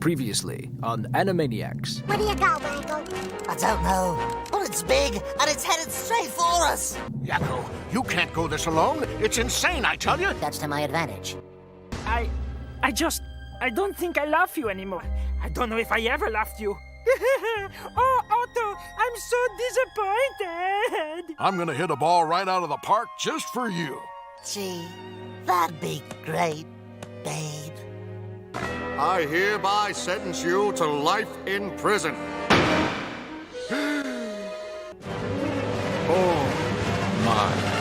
Previously on Animaniacs. Where do you go, Mangle? I don't know, but it's big and it's headed straight for us. Yakko, you can't go this alone. It's insane, I tell you. That's to my advantage. I don't think I love you anymore. I don't know if I ever loved you. Oh, Otto, I'm so disappointed. I'm gonna hit a ball right out of the park just for you. Gee, that'd be great, babe. I hereby sentence you to life in prison. Oh, my.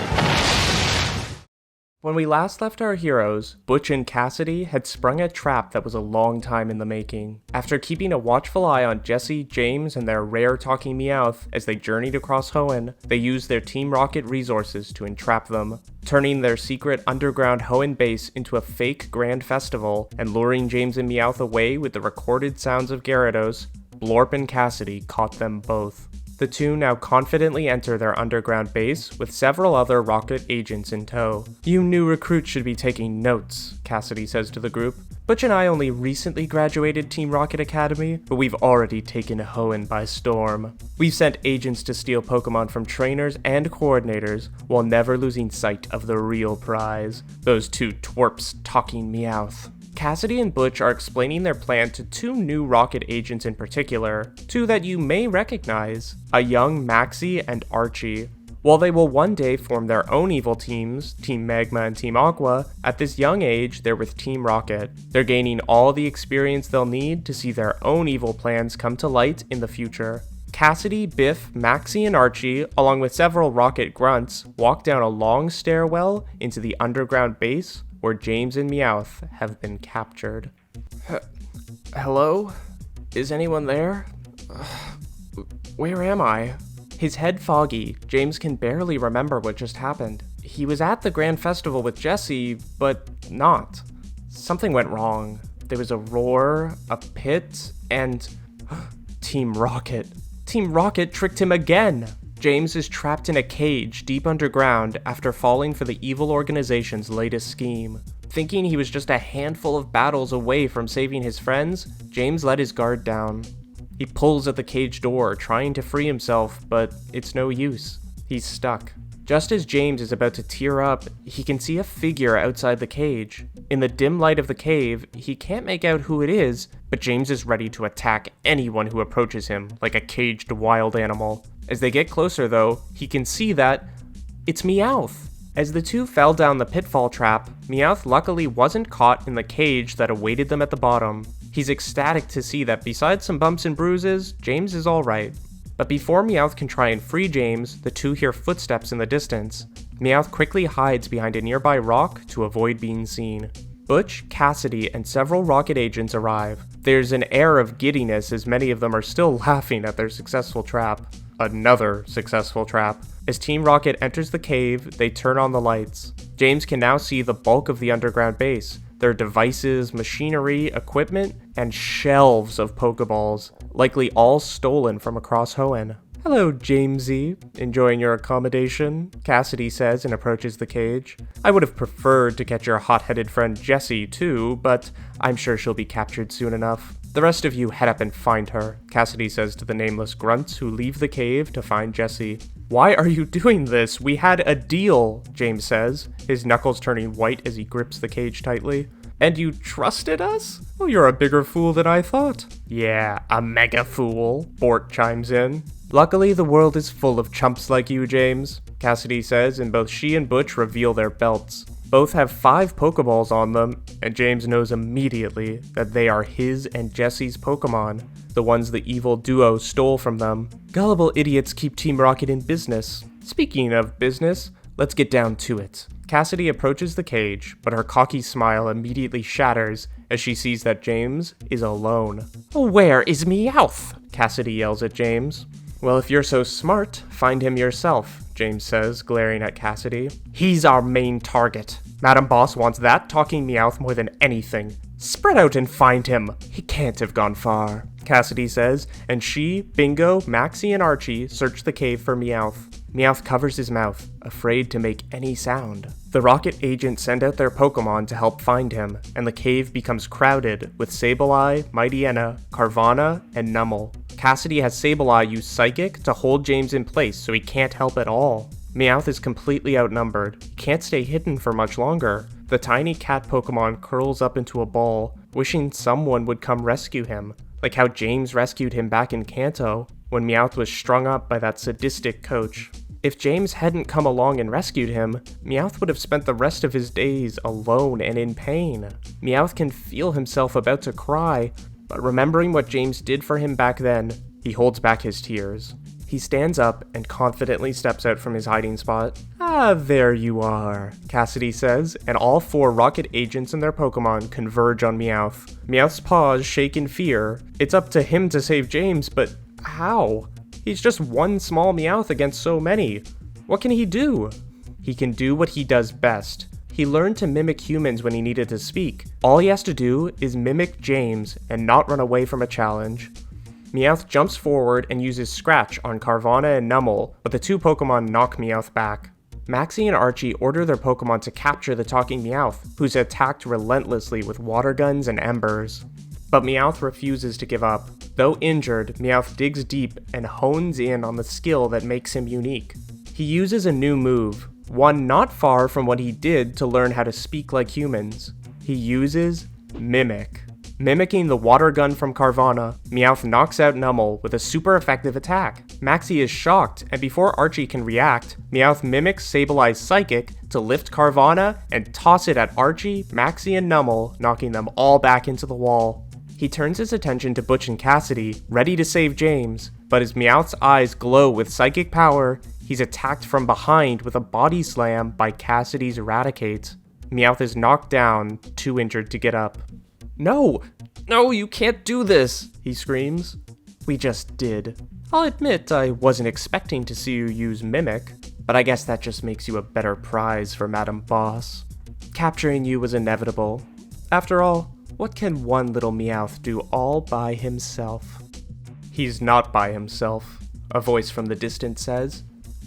When we last left our heroes, Butch and Cassidy had sprung a trap that was a long time in the making. After keeping a watchful eye on Jessie, James, and their rare talking Meowth as they journeyed across Hoenn, they used their Team Rocket resources to entrap them, turning their secret underground Hoenn base into a fake grand festival and luring James and Meowth away with the recorded sounds of Gyarados. Blorp and Cassidy caught them both. The two now confidently enter their underground base with several other Rocket agents in tow. "You new recruits should be taking notes," Cassidy says to the group. "Butch and I only recently graduated Team Rocket Academy, but we've already taken Hoenn by storm. We've sent agents to steal Pokemon from trainers and coordinators while never losing sight of the real prize, those two twerps talking Meowth." Cassidy and Butch are explaining their plan to two new Rocket agents in particular, two that you may recognize, a young Maxie and Archie. While they will one day form their own evil teams, Team Magma and Team Aqua, at this young age they're with Team Rocket. They're gaining all the experience they'll need to see their own evil plans come to light in the future. Cassidy, Biff, Maxie, and Archie, along with several Rocket grunts, walk down a long stairwell into the underground base where James and Meowth have been captured. Hello? Is anyone there? Where am I? His head foggy, James can barely remember what just happened. He was at the Grand Festival with Jessie, but not. Something went wrong. There was a roar, a pit, and Team Rocket. Team Rocket tricked him again! James is trapped in a cage deep underground after falling for the evil organization's latest scheme. Thinking he was just a handful of battles away from saving his friends, James let his guard down. He pulls at the cage door, trying to free himself, but it's no use. He's stuck. Just as James is about to tear up, he can see a figure outside the cage. In the dim light of the cave, he can't make out who it is, but James is ready to attack anyone who approaches him like a caged wild animal. As they get closer though, he can see that it's Meowth. As the two fell down the pitfall trap, Meowth luckily wasn't caught in the cage that awaited them at the bottom. He's ecstatic to see that besides some bumps and bruises, James is alright. But before Meowth can try and free James, the two hear footsteps in the distance. Meowth quickly hides behind a nearby rock to avoid being seen. Butch, Cassidy, and several Rocket agents arrive. There's an air of giddiness as many of them are still laughing at their successful trap. Another successful trap. As Team Rocket enters the cave, they turn on the lights. James can now see the bulk of the underground base. Their devices, machinery, equipment, and shelves of Pokeballs, likely all stolen from across Hoenn. "Hello, Jamesy. Enjoying your accommodation?" Cassidy says and approaches the cage. "I would have preferred to catch your hot-headed friend Jessie too, but I'm sure she'll be captured soon enough. The rest of you head up and find her," Cassidy says to the nameless grunts who leave the cave to find Jessie. "Why are you doing this? We had a deal," James says, his knuckles turning white as he grips the cage tightly. "And you trusted us? Oh, you're a bigger fool than I thought." "Yeah, a mega fool," Bort chimes in. "Luckily, the world is full of chumps like you, James," Cassidy says, and both she and Butch reveal their belts. Both have 5 Pokeballs on them, and James knows immediately that they are his and Jessie's Pokemon, the ones the evil duo stole from them. Gullible idiots keep Team Rocket in business. Speaking of business, let's get down to it. Cassidy approaches the cage, but her cocky smile immediately shatters as she sees that James is alone. "Where is Meowth?" Cassidy yells at James. "Well, if you're so smart, find him yourself," James says, glaring at Cassidy. "He's our main target. Madam Boss wants that talking Meowth more than anything. Spread out and find him. He can't have gone far," Cassidy says, and she, Bingo, Maxie, and Archie search the cave for Meowth. Meowth covers his mouth, afraid to make any sound. The Rocket agents send out their Pokemon to help find him, and the cave becomes crowded with Sableye, Mightyena, Carvanha, and Numel. Cassidy has Sableye use Psychic to hold James in place so he can't help at all. Meowth is completely outnumbered. He can't stay hidden for much longer. The tiny cat Pokemon curls up into a ball, wishing someone would come rescue him, like how James rescued him back in Kanto, when Meowth was strung up by that sadistic coach. If James hadn't come along and rescued him, Meowth would have spent the rest of his days alone and in pain. Meowth can feel himself about to cry, but remembering what James did for him back then, he holds back his tears. He stands up and confidently steps out from his hiding spot. "Ah, there you are," Cassidy says, and all 4 Rocket agents and their Pokemon converge on Meowth. Meowth's paws shake in fear. It's up to him to save James, but how? He's just one small Meowth against so many. What can he do? He can do what he does best. He learned to mimic humans when he needed to speak. All he has to do is mimic James and not run away from a challenge. Meowth jumps forward and uses Scratch on Carvanha and Numel, but the 2 Pokemon knock Meowth back. Maxie and Archie order their Pokemon to capture the talking Meowth, who's attacked relentlessly with water guns and embers. But Meowth refuses to give up. Though injured, Meowth digs deep and hones in on the skill that makes him unique. He uses a new move, one not far from what he did to learn how to speak like humans. He uses Mimic. Mimicking the water gun from Carvanha, Meowth knocks out Numel with a super effective attack. Maxie is shocked, and before Archie can react, Meowth mimics Sableye's Psychic to lift Carvanha and toss it at Archie, Maxie, and Numel, knocking them all back into the wall. He turns his attention to Butch and Cassidy, ready to save James, but as Meowth's eyes glow with psychic power, he's attacked from behind with a body slam by Cassidy's Eradicate. Meowth is knocked down, too injured to get up. "No! No, you can't do this!" he screams. "We just did. I'll admit I wasn't expecting to see you use Mimic, but I guess that just makes you a better prize for Madam Boss. Capturing you was inevitable. After all, what can one little Meowth do all by himself?" "He's not by himself," a voice from the distance says.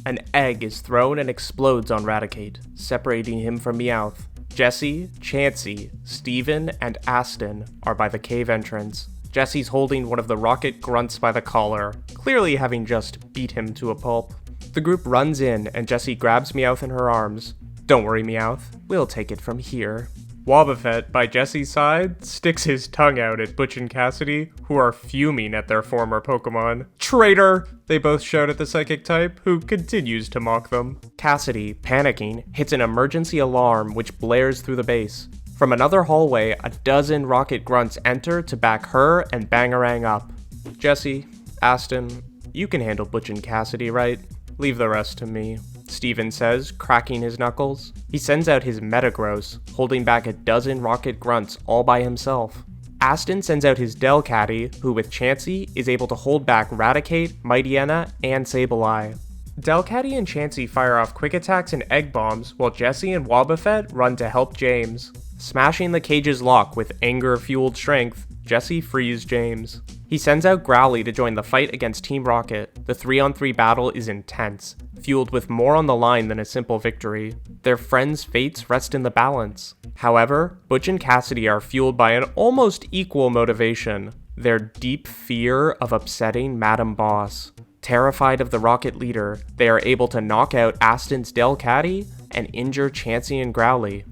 An egg is thrown and explodes on Raticate, separating him from Meowth. Jessie, Chansey, Steven, and Aston are by the cave entrance. Jessie's holding one of the Rocket grunts by the collar, clearly having just beat him to a pulp. The group runs in, and Jessie grabs Meowth in her arms. "Don't worry, Meowth. We'll take it from here." Wobbuffet, by Jessie's side, sticks his tongue out at Butch and Cassidy, who are fuming at their former Pokemon. "Traitor!" they both shout at the psychic type, who continues to mock them. Cassidy, panicking, hits an emergency alarm which blares through the base. From another hallway, a dozen Rocket grunts enter to back her and Bangarang up. "Jessie, Aston, you can handle Butch and Cassidy, right? Leave the rest to me," Steven says, cracking his knuckles. He sends out his Metagross, holding back a dozen Rocket grunts all by himself. Aston sends out his Delcatty, who with Chansey is able to hold back Raticate, Mightyena, and Sableye. Delcatty and Chansey fire off quick attacks and egg bombs, while Jessie and Wobbuffet run to help James. Smashing the cage's lock with anger-fueled strength, Jessie frees James. He sends out Growly to join the fight against Team Rocket. The 3-on-3 battle is intense, fueled with more on the line than a simple victory. Their friends' fates rest in the balance. However, Butch and Cassidy are fueled by an almost equal motivation: their deep fear of upsetting Madam Boss. Terrified of the Rocket leader, they are able to knock out Aston's Delcatty and injure Chansey and Growly.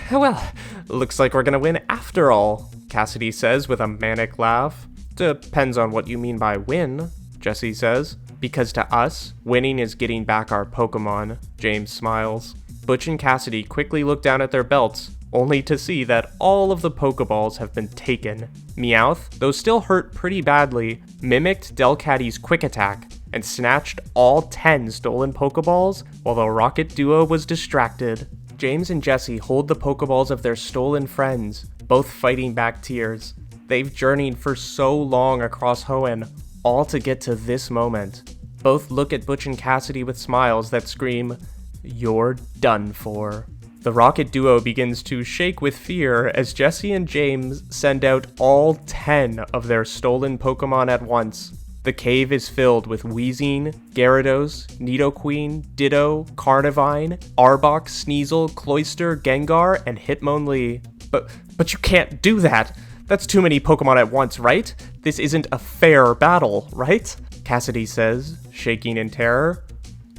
"Well, looks like we're gonna win after all," Cassidy says with a manic laugh. "Depends on what you mean by win," Jessie says. "Because to us, winning is getting back our Pokemon," James smiles. Butch and Cassidy quickly look down at their belts, only to see that all of the Pokeballs have been taken. Meowth, though still hurt pretty badly, mimicked Delcatty's quick attack and snatched all 10 stolen Pokeballs while the Rocket duo was distracted. James and Jessie hold the Pokeballs of their stolen friends, both fighting back tears. They've journeyed for so long across Hoenn, all to get to this moment. Both look at Butch and Cassidy with smiles that scream, "You're done for." The Rocket duo begins to shake with fear as Jessie and James send out all 10 of their stolen Pokemon at once. The cave is filled with Weezing, Gyarados, Nidoqueen, Ditto, Carnivine, Arbok, Sneasel, Cloyster, Gengar, and Hitmonlee. But you can't do that! That's too many Pokemon at once, right? This isn't a fair battle, right? Cassidy says, shaking in terror.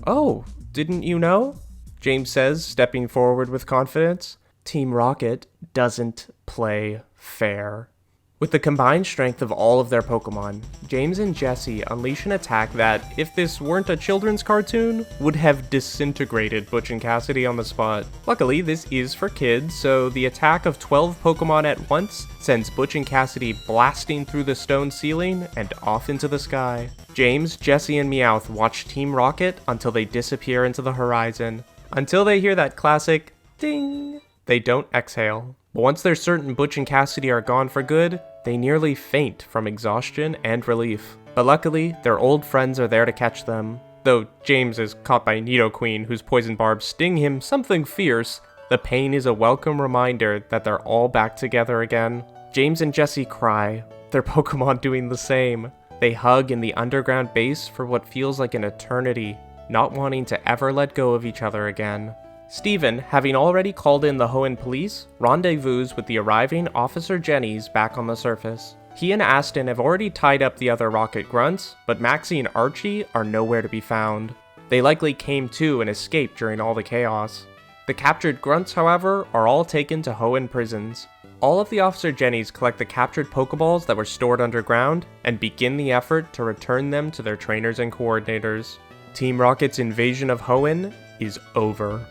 Oh, didn't you know? James says, stepping forward with confidence. Team Rocket doesn't play fair. With the combined strength of all of their Pokemon, James and Jessie unleash an attack that, if this weren't a children's cartoon, would have disintegrated Butch and Cassidy on the spot. Luckily, this is for kids, so the attack of 12 Pokemon at once sends Butch and Cassidy blasting through the stone ceiling and off into the sky. James, Jessie, and Meowth watch Team Rocket until they disappear into the horizon. Until they hear that classic ding, they don't exhale. But once they're certain Butch and Cassidy are gone for good, they nearly faint from exhaustion and relief. But luckily, their old friends are there to catch them. Though James is caught by Nidoqueen, whose poison barbs sting him something fierce, the pain is a welcome reminder that they're all back together again. James and Jessie cry, their Pokemon doing the same. They hug in the underground base for what feels like an eternity, not wanting to ever let go of each other again. Steven, having already called in the Hoenn police, rendezvous with the arriving Officer Jenny's back on the surface. He and Aston have already tied up the other Rocket grunts, but Maxie and Archie are nowhere to be found. They likely came to and escaped during all the chaos. The captured grunts, however, are all taken to Hoenn prisons. All of the Officer Jennies collect the captured Pokeballs that were stored underground and begin the effort to return them to their trainers and coordinators. Team Rocket's invasion of Hoenn is over.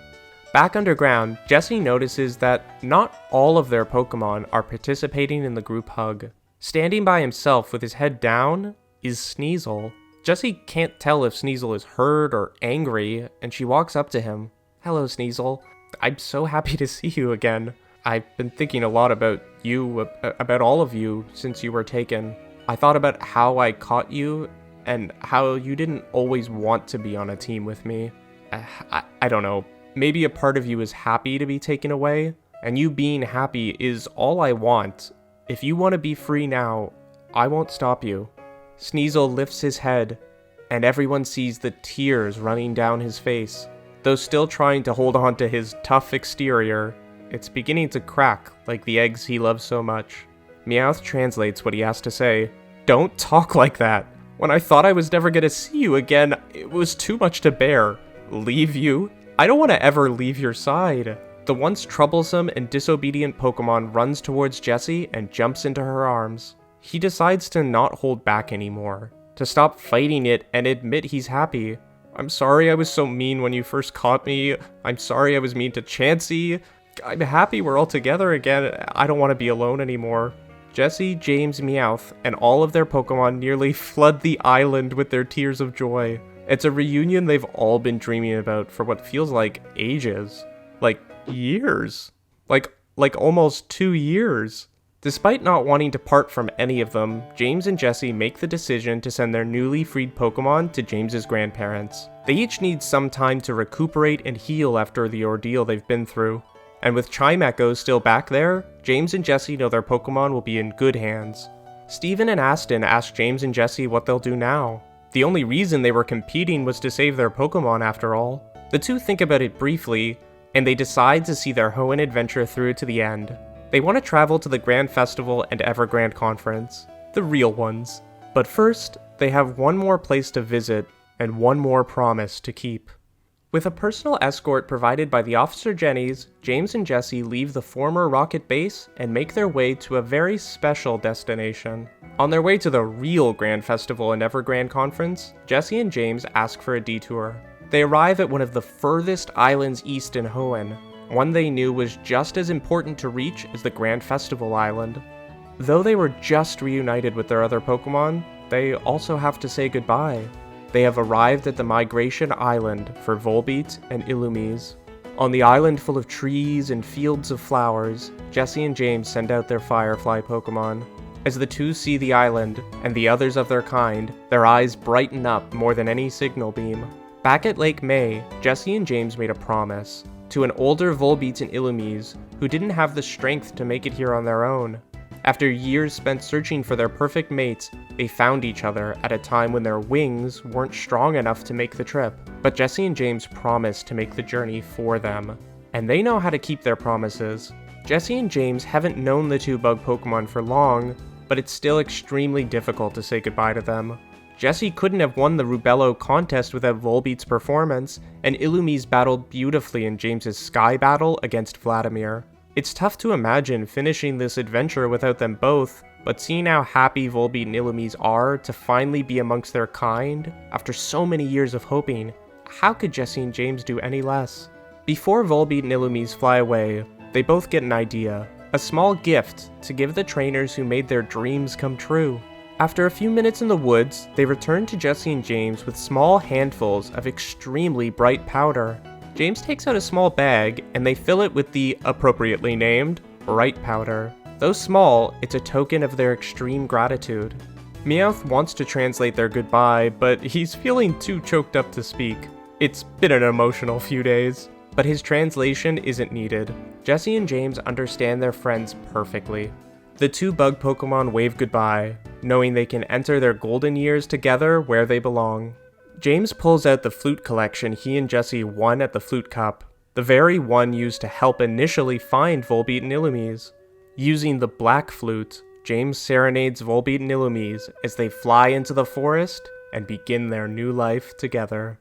Back underground, Jessie notices that not all of their Pokemon are participating in the group hug. Standing by himself with his head down is Sneasel. Jessie can't tell if Sneasel is hurt or angry, and she walks up to him. Hello, Sneasel. I'm so happy to see you again. I've been thinking a lot about you, about all of you, since you were taken. I thought about how I caught you, and how you didn't always want to be on a team with me. I don't know. Maybe a part of you is happy to be taken away, and you being happy is all I want. If you want to be free now, I won't stop you. Sneasel lifts his head, and everyone sees the tears running down his face. Though still trying to hold on to his tough exterior, it's beginning to crack like the eggs he loves so much. Meowth translates what he has to say. Don't talk like that. When I thought I was never gonna see you again, it was too much to bear. Leave you? I don't want to ever leave your side. The once troublesome and disobedient Pokemon runs towards Jessie and jumps into her arms. He decides to not hold back anymore, to stop fighting it and admit he's happy. I'm sorry I was so mean when you first caught me. I'm sorry I was mean to Chansey. I'm happy we're all together again. I don't want to be alone anymore. Jessie, James, Meowth, and all of their Pokemon nearly flood the island with their tears of joy. It's a reunion they've all been dreaming about for what feels like ages. Like years. Like almost 2 years. Despite not wanting to part from any of them, James and Jessie make the decision to send their newly freed Pokemon to James's grandparents. They each need some time to recuperate and heal after the ordeal they've been through. And with Chimecho still back there, James and Jessie know their Pokemon will be in good hands. Steven and Aston ask James and Jessie what they'll do now. The only reason they were competing was to save their Pokemon after all. The two think about it briefly, and they decide to see their Hoenn adventure through to the end. They want to travel to the Grand Festival and Evergrande Conference, the real ones. But first, they have one more place to visit, and one more promise to keep. With a personal escort provided by the Officer Jennies, James and Jessie leave the former Rocket base and make their way to a very special destination. On their way to the real Grand Festival and Evergrande Conference, Jessie and James ask for a detour. They arrive at one of the furthest islands east in Hoenn, one they knew was just as important to reach as the Grand Festival Island. Though they were just reunited with their other Pokemon, they also have to say goodbye. They have arrived at the Migration Island for Volbeat and Illumise. On the island full of trees and fields of flowers, Jessie and James send out their Firefly Pokemon. As the two see the island, and the others of their kind, their eyes brighten up more than any signal beam. Back at Lake May, Jessie and James made a promise to an older Volbeat and Illumise who didn't have the strength to make it here on their own. After years spent searching for their perfect mates, they found each other at a time when their wings weren't strong enough to make the trip. But Jessie and James promised to make the journey for them. And they know how to keep their promises. Jessie and James haven't known the two bug Pokemon for long, but it's still extremely difficult to say goodbye to them. Jessie couldn't have won the Rubello contest without Volbeat's performance, and Illumise battled beautifully in James's Sky battle against Vladimir. It's tough to imagine finishing this adventure without them both, but seeing how happy Volbeat and Illumise are to finally be amongst their kind, after so many years of hoping, how could Jessie and James do any less? Before Volbeat and Illumise fly away, they both get an idea, a small gift to give the trainers who made their dreams come true. After a few minutes in the woods, they return to Jessie and James with small handfuls of extremely bright powder. James takes out a small bag, and they fill it with the appropriately named bright powder. Though small, it's a token of their extreme gratitude. Meowth wants to translate their goodbye, but he's feeling too choked up to speak. It's been an emotional few days, but his translation isn't needed. Jessie and James understand their friends perfectly. The two bug Pokemon wave goodbye, knowing they can enter their golden years together where they belong. James pulls out the flute collection he and Jessie won at the Flute Cup, the very one used to help initially find Volbeat and Illumise. Using the black flute, James serenades Volbeat and Illumise as they fly into the forest and begin their new life together.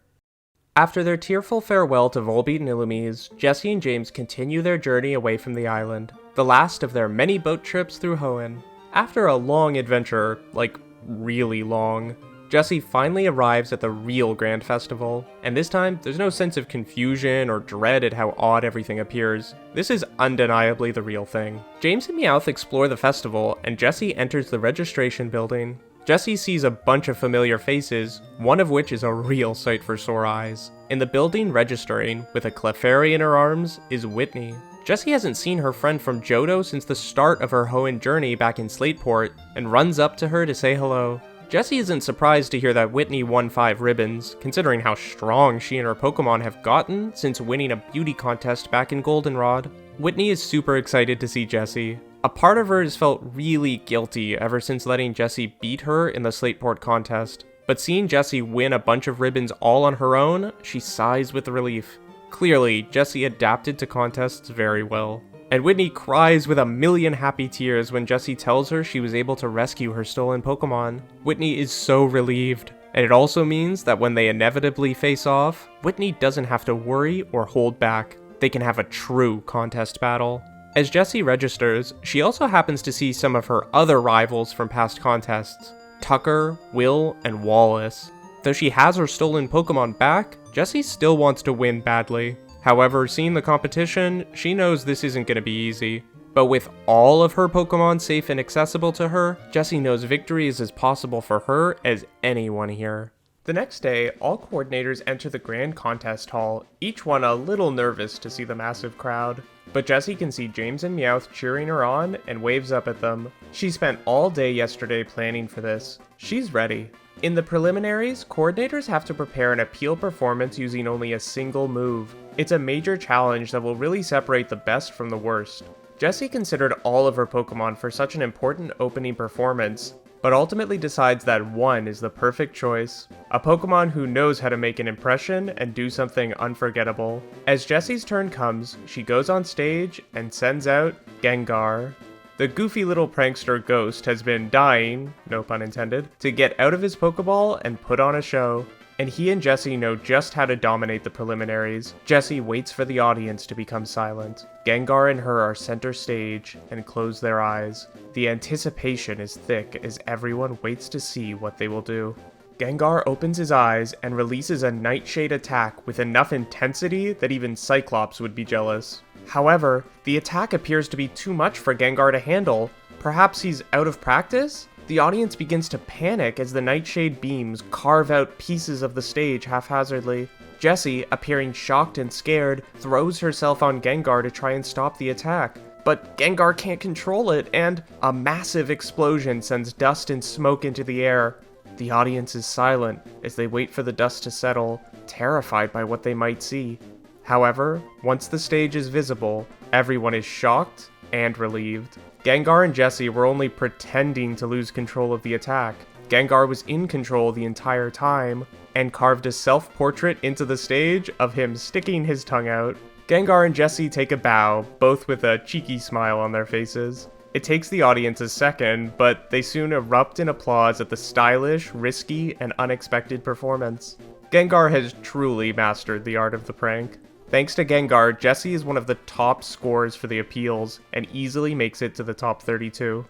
After their tearful farewell to Volbeat and Illumise, Jessie and James continue their journey away from the island, the last of their many boat trips through Hoenn. After a long adventure, like really long, Jessie finally arrives at the real Grand Festival, and this time, there's no sense of confusion or dread at how odd everything appears. This is undeniably the real thing. James and Meowth explore the festival, and Jessie enters the registration building. Jessie sees a bunch of familiar faces, one of which is a real sight for sore eyes. In the building registering, with a Clefairy in her arms, is Whitney. Jessie hasn't seen her friend from Johto since the start of her Hoenn journey back in Slateport, and runs up to her to say hello. Jessie isn't surprised to hear that Whitney won 5 ribbons, considering how strong she and her Pokemon have gotten since winning a beauty contest back in Goldenrod. Whitney is super excited to see Jessie. A part of her has felt really guilty ever since letting Jessie beat her in the Slateport contest, but seeing Jessie win a bunch of ribbons all on her own, she sighs with relief. Clearly, Jessie adapted to contests very well. And Whitney cries with a million happy tears when Jessie tells her she was able to rescue her stolen Pokemon. Whitney is so relieved, and it also means that when they inevitably face off, Whitney doesn't have to worry or hold back. They can have a true contest battle. As Jessie registers, she also happens to see some of her other rivals from past contests, Tucker, Will, and Wallace. Though she has her stolen Pokemon back, Jessie still wants to win badly. However, seeing the competition, she knows this isn't going to be easy. But with all of her Pokemon safe and accessible to her, Jessie knows victory is as possible for her as anyone here. The next day, all coordinators enter the grand contest hall, each one a little nervous to see the massive crowd. But Jessie can see James and Meowth cheering her on and waves up at them. She spent all day yesterday planning for this. She's ready. In the preliminaries, coordinators have to prepare an appeal performance using only a single move. It's a major challenge that will really separate the best from the worst. Jessie considered all of her Pokemon for such an important opening performance, but ultimately decides that one is the perfect choice. A Pokemon who knows how to make an impression and do something unforgettable. As Jessie's turn comes, she goes on stage and sends out Gengar. The goofy little prankster Ghost has been dying, no pun intended, to get out of his Pokeball and put on a show. And he and Jessie know just how to dominate the preliminaries. Jessie waits for the audience to become silent. Gengar and her are center stage and close their eyes. The anticipation is thick as everyone waits to see what they will do. Gengar opens his eyes and releases a Nightshade attack with enough intensity that even Cyclops would be jealous. However, the attack appears to be too much for Gengar to handle. Perhaps he's out of practice? The audience begins to panic as the Nightshade beams carve out pieces of the stage haphazardly. Jessie, appearing shocked and scared, throws herself on Gengar to try and stop the attack. But Gengar can't control it, and a massive explosion sends dust and smoke into the air. The audience is silent as they wait for the dust to settle, terrified by what they might see. However, once the stage is visible, everyone is shocked and relieved. Gengar and Jessie were only pretending to lose control of the attack. Gengar was in control the entire time, and carved a self-portrait into the stage of him sticking his tongue out. Gengar and Jessie take a bow, both with a cheeky smile on their faces. It takes the audience a second, but they soon erupt in applause at the stylish, risky, and unexpected performance. Gengar has truly mastered the art of the prank. Thanks to Gengar, Jessie is one of the top scorers for the appeals, and easily makes it to the top 32.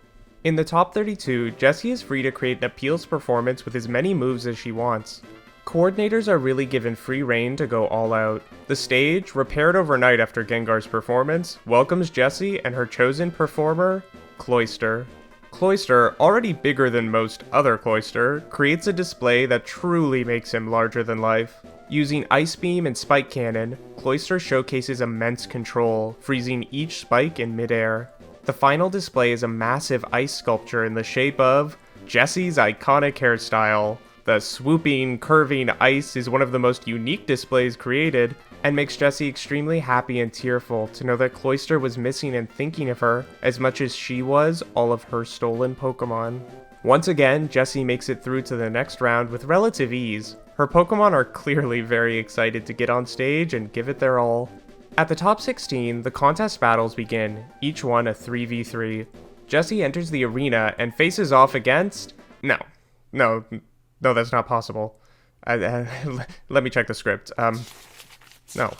In the top 32, Jessie is free to create an appeals performance with as many moves as she wants. Coordinators are really given free rein to go all out. The stage, repaired overnight after Gengar's performance, welcomes Jessie and her chosen performer, Cloyster. Cloyster, already bigger than most other Cloyster, creates a display that truly makes him larger than life. Using Ice Beam and Spike Cannon, Cloyster showcases immense control, freezing each spike in midair. The final display is a massive ice sculpture in the shape of Jessie's iconic hairstyle. The swooping, curving ice is one of the most unique displays created, and makes Jessie extremely happy and tearful to know that Cloyster was missing and thinking of her as much as she was all of her stolen Pokemon. Once again, Jessie makes it through to the next round with relative ease. Her Pokemon are clearly very excited to get on stage and give it their all. At the top 16, the contest battles begin, each one a 3v3. Jessie enters the arena and faces off against... No, that's not possible. Let me check the script. No,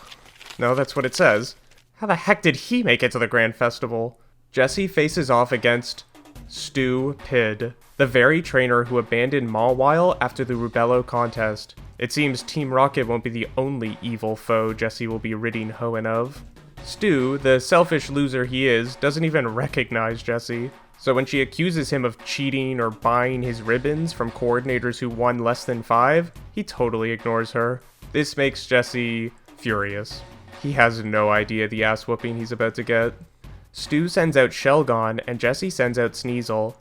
that's what it says. How the heck did he make it to the Grand Festival? Jessie faces off against Stupid, the very trainer who abandoned Mawile after the Rubello contest. It seems Team Rocket won't be the only evil foe Jessie will be ridding Hoenn of. Stu, the selfish loser he is, doesn't even recognize Jessie. So when she accuses him of cheating or buying his ribbons from coordinators who won less than 5, he totally ignores her. This makes Jessie furious. He has no idea the ass whooping he's about to get. Stu sends out Shelgon and Jessie sends out Sneasel.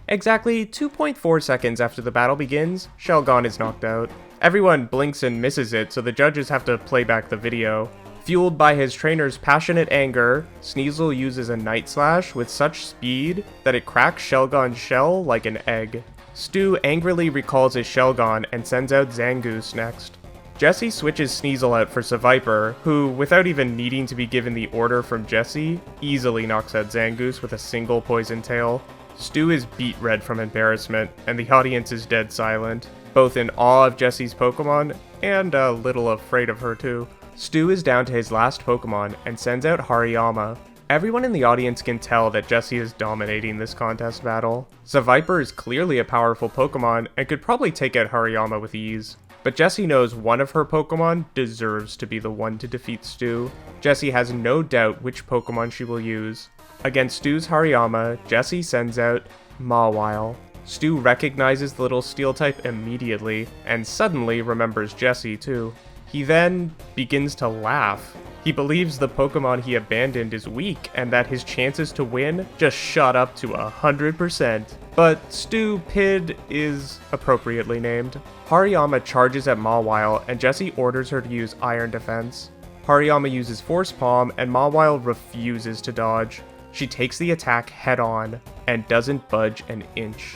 Exactly 2.4 seconds after the battle begins, Shelgon is knocked out. Everyone blinks and misses it, so the judges have to play back the video. Fueled by his trainer's passionate anger, Sneasel uses a Night Slash with such speed that it cracks Shelgon's shell like an egg. Stu angrily recalls his Shelgon and sends out Zangoose next. Jessie switches Sneasel out for Seviper, who, without even needing to be given the order from Jessie, easily knocks out Zangoose with a single Poison Tail. Stu is beet red from embarrassment, and the audience is dead silent, both in awe of Jessie's Pokemon, and a little afraid of her too. Stu is down to his last Pokemon, and sends out Hariyama. Everyone in the audience can tell that Jessie is dominating this contest battle. Seviper is clearly a powerful Pokemon, and could probably take out Hariyama with ease. But Jessie knows one of her Pokemon deserves to be the one to defeat Stu. Jessie has no doubt which Pokemon she will use. Against Stu's Hariyama, Jessie sends out Mawile. Stu recognizes the little steel type immediately, and suddenly remembers Jessie too. He then begins to laugh. He believes the Pokemon he abandoned is weak, and that his chances to win just shot up to 100%. But Stupid is appropriately named. Hariyama charges at Mawile, and Jessie orders her to use Iron Defense. Hariyama uses Force Palm, and Mawile refuses to dodge. She takes the attack head on, and doesn't budge an inch.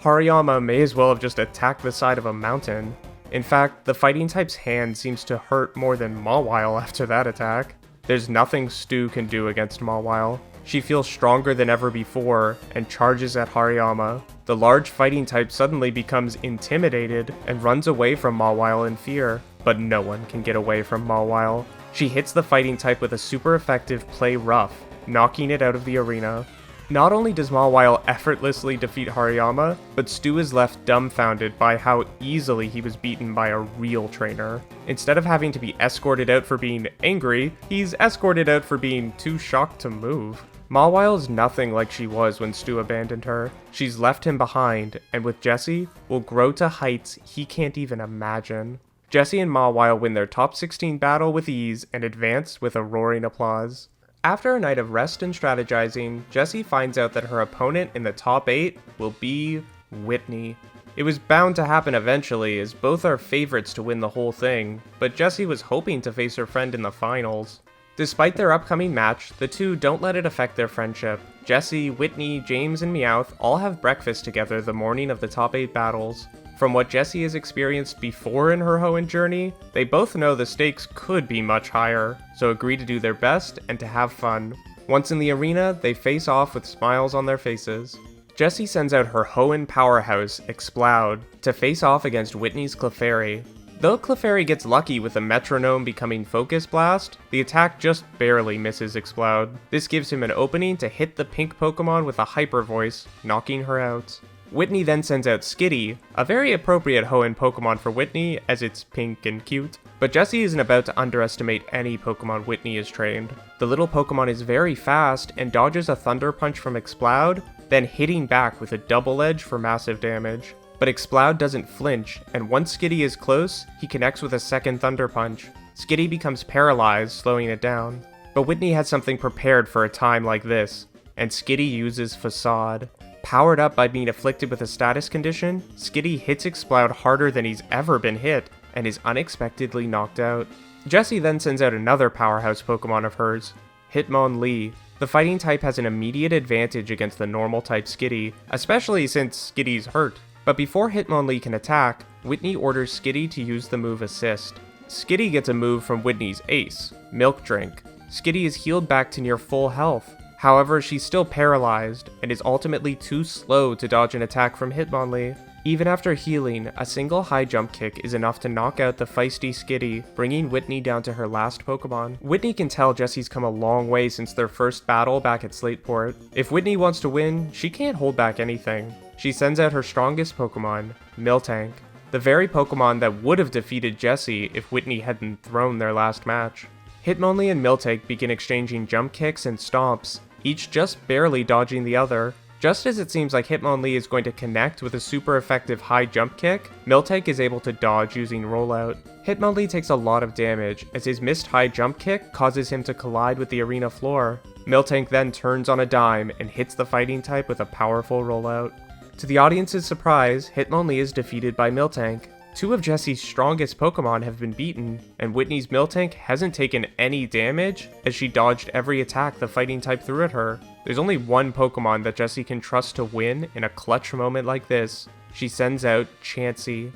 Hariyama may as well have just attacked the side of a mountain. In fact, the fighting type's hand seems to hurt more than Mawile after that attack. There's nothing Stu can do against Mawile. She feels stronger than ever before, and charges at Hariyama. The large fighting type suddenly becomes intimidated, and runs away from Mawile in fear. But no one can get away from Mawile. She hits the fighting type with a super effective Play Rough, knocking it out of the arena. Not only does Mawile effortlessly defeat Hariyama, but Stu is left dumbfounded by how easily he was beaten by a real trainer. Instead of having to be escorted out for being angry, he's escorted out for being too shocked to move. Mawile is nothing like she was when Stu abandoned her. She's left him behind, and with Jessie, will grow to heights he can't even imagine. Jessie and Mawile win their top 16 battle with ease and advance with a roaring applause. After a night of rest and strategizing, Jessie finds out that her opponent in the top 8 will be Whitney. It was bound to happen eventually, as both are favorites to win the whole thing, but Jessie was hoping to face her friend in the finals. Despite their upcoming match, the two don't let it affect their friendship. Jessie, Whitney, James, and Meowth all have breakfast together the morning of the top 8 battles. From what Jessie has experienced before in her Hoenn journey, they both know the stakes could be much higher, so agree to do their best and to have fun. Once in the arena, they face off with smiles on their faces. Jessie sends out her Hoenn powerhouse, Exploud, to face off against Whitney's Clefairy. Though Clefairy gets lucky with a metronome becoming Focus Blast, the attack just barely misses Exploud. This gives him an opening to hit the pink Pokemon with a Hyper Voice, knocking her out. Whitney then sends out Skitty, a very appropriate Hoenn Pokemon for Whitney as it's pink and cute. But Jessie isn't about to underestimate any Pokemon Whitney is trained. The little Pokemon is very fast and dodges a Thunder Punch from Exploud, then hitting back with a Double Edge for massive damage. But Exploud doesn't flinch, and once Skitty is close, he connects with a second Thunder Punch. Skitty becomes paralyzed, slowing it down. But Whitney has something prepared for a time like this, and Skitty uses Facade. Powered up by being afflicted with a status condition, Skitty hits Exploud harder than he's ever been hit, and is unexpectedly knocked out. Jessie then sends out another powerhouse Pokemon of hers, Hitmonlee. The fighting type has an immediate advantage against the normal type Skitty, especially since Skitty's hurt. But before Hitmonlee can attack, Whitney orders Skitty to use the move Assist. Skitty gets a move from Whitney's ace, Milk Drink. Skitty is healed back to near full health. However, she's still paralyzed, and is ultimately too slow to dodge an attack from Hitmonlee. Even after healing, a single high jump kick is enough to knock out the feisty Skitty, bringing Whitney down to her last Pokemon. Whitney can tell Jessie's come a long way since their first battle back at Slateport. If Whitney wants to win, she can't hold back anything. She sends out her strongest Pokemon, Miltank, the very Pokemon that would have defeated Jessie if Whitney hadn't thrown their last match. Hitmonlee and Miltank begin exchanging jump kicks and stomps, each just barely dodging the other. Just as it seems like Hitmonlee is going to connect with a super effective high jump kick, Miltank is able to dodge using Rollout. Hitmonlee takes a lot of damage, as his missed high jump kick causes him to collide with the arena floor. Miltank then turns on a dime and hits the fighting type with a powerful Rollout. To the audience's surprise, Hitmonlee is defeated by Miltank. Two of Jessie's strongest Pokemon have been beaten, and Whitney's Miltank hasn't taken any damage as she dodged every attack the fighting type threw at her. There's only one Pokemon that Jessie can trust to win in a clutch moment like this. She sends out Chansey.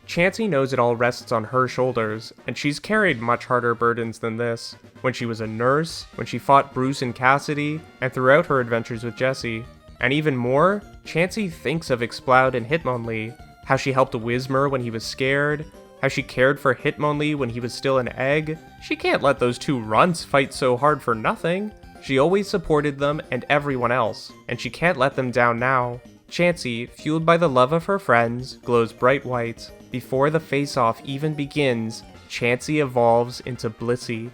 Chansey knows it all rests on her shoulders, and she's carried much harder burdens than this. When she was a nurse, when she fought Bruce and Cassidy, and throughout her adventures with Jessie. And even more, Chansey thinks of Exploud and Hitmonlee, how she helped Whismur when he was scared, how she cared for Hitmonlee when he was still an egg. She can't let those two runts fight so hard for nothing. She always supported them and everyone else, and she can't let them down now. Chansey, fueled by the love of her friends, glows bright white. Before the face-off even begins, Chansey evolves into Blissey.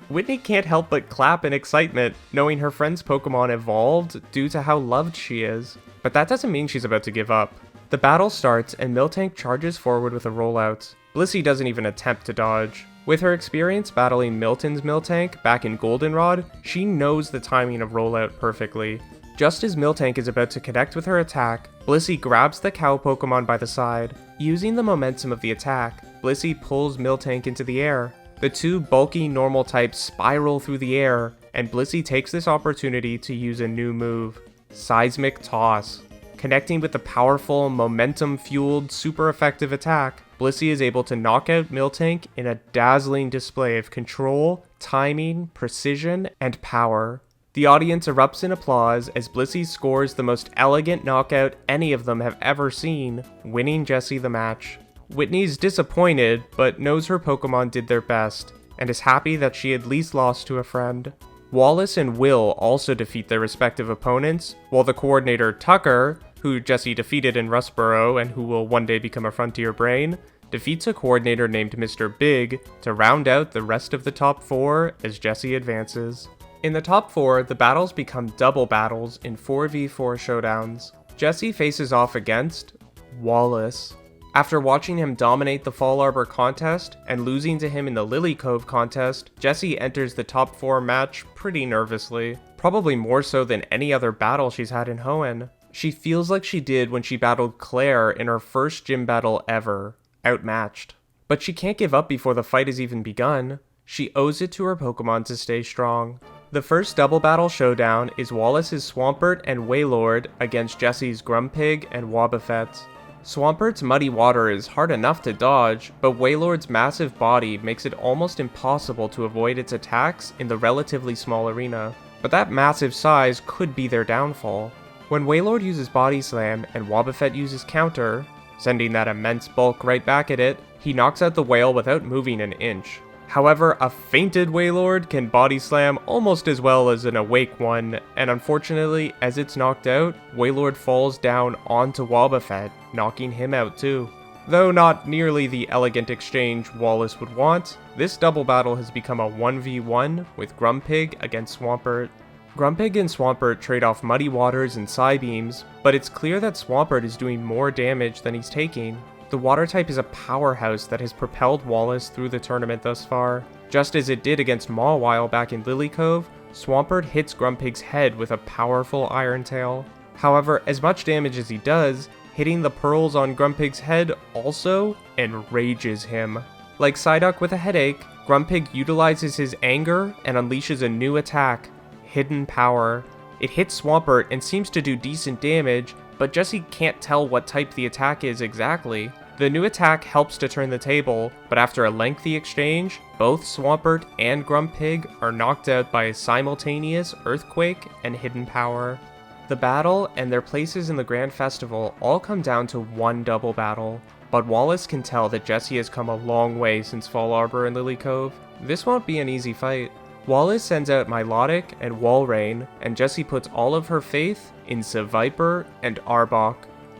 Whitney can't help but clap in excitement, knowing her friend's Pokemon evolved due to how loved she is. But that doesn't mean she's about to give up. The battle starts and Miltank charges forward with a rollout. Blissey doesn't even attempt to dodge. With her experience battling Milton's Miltank back in Goldenrod, she knows the timing of rollout perfectly. Just as Miltank is about to connect with her attack, Blissey grabs the cow Pokemon by the side. Using the momentum of the attack, Blissey pulls Miltank into the air. The two bulky normal types spiral through the air, and Blissey takes this opportunity to use a new move, Seismic Toss. Connecting with the powerful, momentum-fueled, super effective attack, Blissey is able to knock out Miltank in a dazzling display of control, timing, precision, and power. The audience erupts in applause as Blissey scores the most elegant knockout any of them have ever seen, winning Jessie the match. Whitney's disappointed, but knows her Pokemon did their best, and is happy that she at least lost to a friend. Wallace and Will also defeat their respective opponents, while the coordinator Tucker, who Jessie defeated in Rustboro and who will one day become a Frontier Brain, defeats a coordinator named Mr. Big to round out the rest of the top 4 as Jessie advances. In the top 4, the battles become double battles in 4v4 showdowns. Jessie faces off against Wallace. After watching him dominate the Fall Arbor contest and losing to him in the Lily Cove contest, Jessie enters the top 4 match pretty nervously, probably more so than any other battle she's had in Hoenn. She feels like she did when she battled Claire in her first gym battle ever, outmatched. But she can't give up before the fight has even begun. She owes it to her Pokemon to stay strong. The first double battle showdown is Wallace's Swampert and Wailord against Jessie's Grumpig and Wobbuffet. Swampert's muddy water is hard enough to dodge, but Wailord's massive body makes it almost impossible to avoid its attacks in the relatively small arena. But that massive size could be their downfall. When Wailord uses Body Slam and Wobbuffet uses Counter, sending that immense bulk right back at it, he knocks out the whale without moving an inch. However, a fainted Wailord can Body Slam almost as well as an awake one, and unfortunately, as it's knocked out, Wailord falls down onto Wobbuffet, knocking him out too. Though not nearly the elegant exchange Wallace would want, this double battle has become a 1v1 with Grumpig against Swampert. Grumpig and Swampert trade off Muddy Waters and Psybeams, but it's clear that Swampert is doing more damage than he's taking. The water type is a powerhouse that has propelled Wallace through the tournament thus far. Just as it did against Mawile back in Lily Cove, Swampert hits Grumpig's head with a powerful Iron Tail. However, as much damage as he does, hitting the pearls on Grumpig's head also enrages him. Like Psyduck with a headache, Grumpig utilizes his anger and unleashes a new attack, Hidden Power. It hits Swampert and seems to do decent damage, but Jessie can't tell what type the attack is exactly. The new attack helps to turn the table, but after a lengthy exchange, both Swampert and Grumpig are knocked out by a simultaneous Earthquake and Hidden Power. The battle and their places in the Grand Festival all come down to one double battle, but Wallace can tell that Jessie has come a long way since Fall Arbor and Lily Cove. This won't be an easy fight. Wallace sends out Milotic and Walrein, and Jessie puts all of her faith in Seviper and Arbok.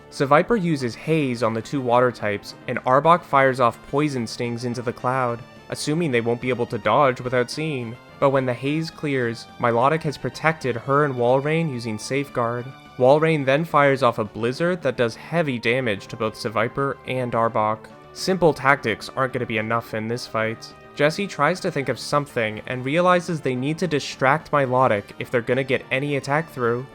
Seviper uses Haze on the two water types, and Arbok fires off poison stings into the cloud, assuming they won't be able to dodge without seeing. But when the haze clears, Milotic has protected her and Walrein using Safeguard. Walrein then fires off a blizzard that does heavy damage to both Seviper and Arbok. Simple tactics aren't going to be enough in this fight. Jessie tries to think of something and realizes they need to distract Milotic if they're going to get any attack through.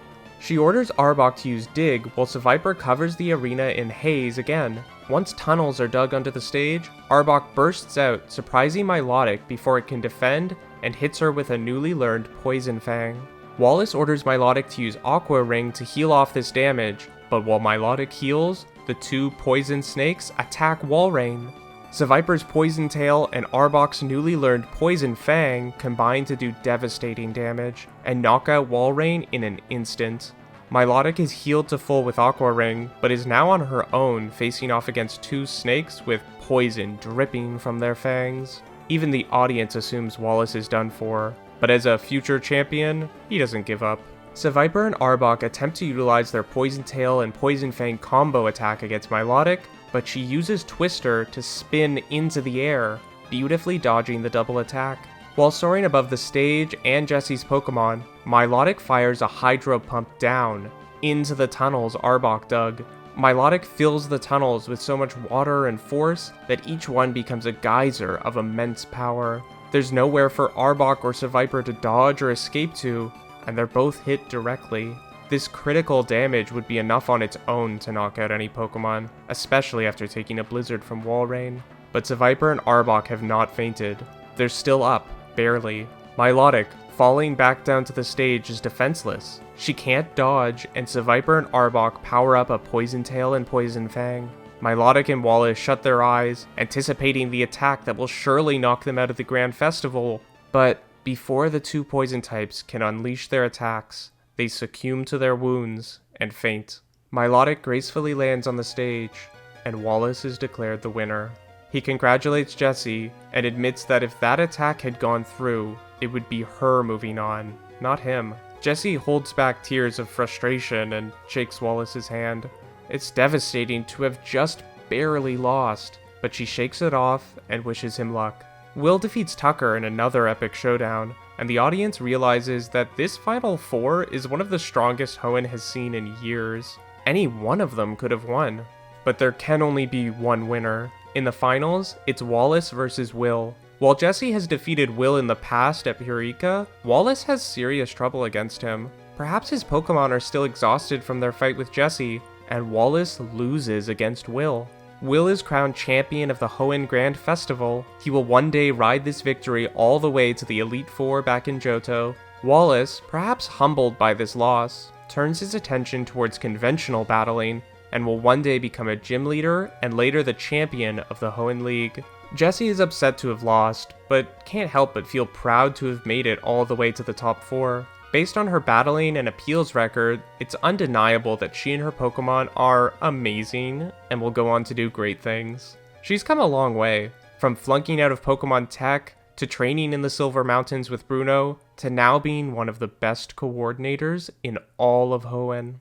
She orders Arbok to use Dig while Seviper covers the arena in haze again. Once tunnels are dug under the stage, Arbok bursts out, surprising Milotic before it can defend and hits her with a newly learned Poison Fang. Wallace orders Milotic to use Aqua Ring to heal off this damage, but while Milotic heals, the two poison snakes attack Walrein. Seviper's Poison Tail and Arbok's newly learned Poison Fang combine to do devastating damage, and knock out Walrein in an instant. Milotic is healed to full with Aqua Ring, but is now on her own facing off against two snakes with poison dripping from their fangs. Even the audience assumes Wallace is done for, but as a future champion, he doesn't give up. Seviper and Arbok attempt to utilize their Poison Tail and Poison Fang combo attack against Milotic, but she uses Twister to spin into the air, beautifully dodging the double attack. While soaring above the stage and Jessie's Pokemon, Milotic fires a Hydro Pump down into the tunnels Arbok dug. Milotic fills the tunnels with so much water and force that each one becomes a geyser of immense power. There's nowhere for Arbok or Seviper to dodge or escape to, and they're both hit directly. This critical damage would be enough on its own to knock out any Pokemon, especially after taking a blizzard from Walrein. But Seviper and Arbok have not fainted. They're still up, barely. Milotic, falling back down to the stage, is defenseless. She can't dodge, and Seviper and Arbok power up a Poison Tail and Poison Fang. Milotic and Wallace shut their eyes, anticipating the attack that will surely knock them out of the Grand Festival. But before the two poison types can unleash their attacks, they succumb to their wounds and faint. Milotic gracefully lands on the stage, and Wallace is declared the winner. He congratulates Jessie and admits that if that attack had gone through, it would be her moving on, not him. Jessie holds back tears of frustration and shakes Wallace's hand. It's devastating to have just barely lost, but she shakes it off and wishes him luck. Will defeats Tucker in another epic showdown, and the audience realizes that this Final Four is one of the strongest Hoenn has seen in years. Any one of them could have won, but there can only be one winner. In the finals, it's Wallace versus Will. While Jessie has defeated Will in the past at Eureka, Wallace has serious trouble against him. Perhaps his Pokemon are still exhausted from their fight with Jessie, and Wallace loses against Will. Will is crowned champion of the Hoenn Grand Festival. He will one day ride this victory all the way to the Elite Four back in Johto. Wallace, perhaps humbled by this loss, turns his attention towards conventional battling and will one day become a gym leader and later the champion of the Hoenn League. Jessie is upset to have lost, but can't help but feel proud to have made it all the way to the top 4. Based on her battling and appeals record, it's undeniable that she and her Pokemon are amazing and will go on to do great things. She's come a long way, from flunking out of Pokemon Tech, to training in the Silver Mountains with Bruno, to now being one of the best coordinators in all of Hoenn.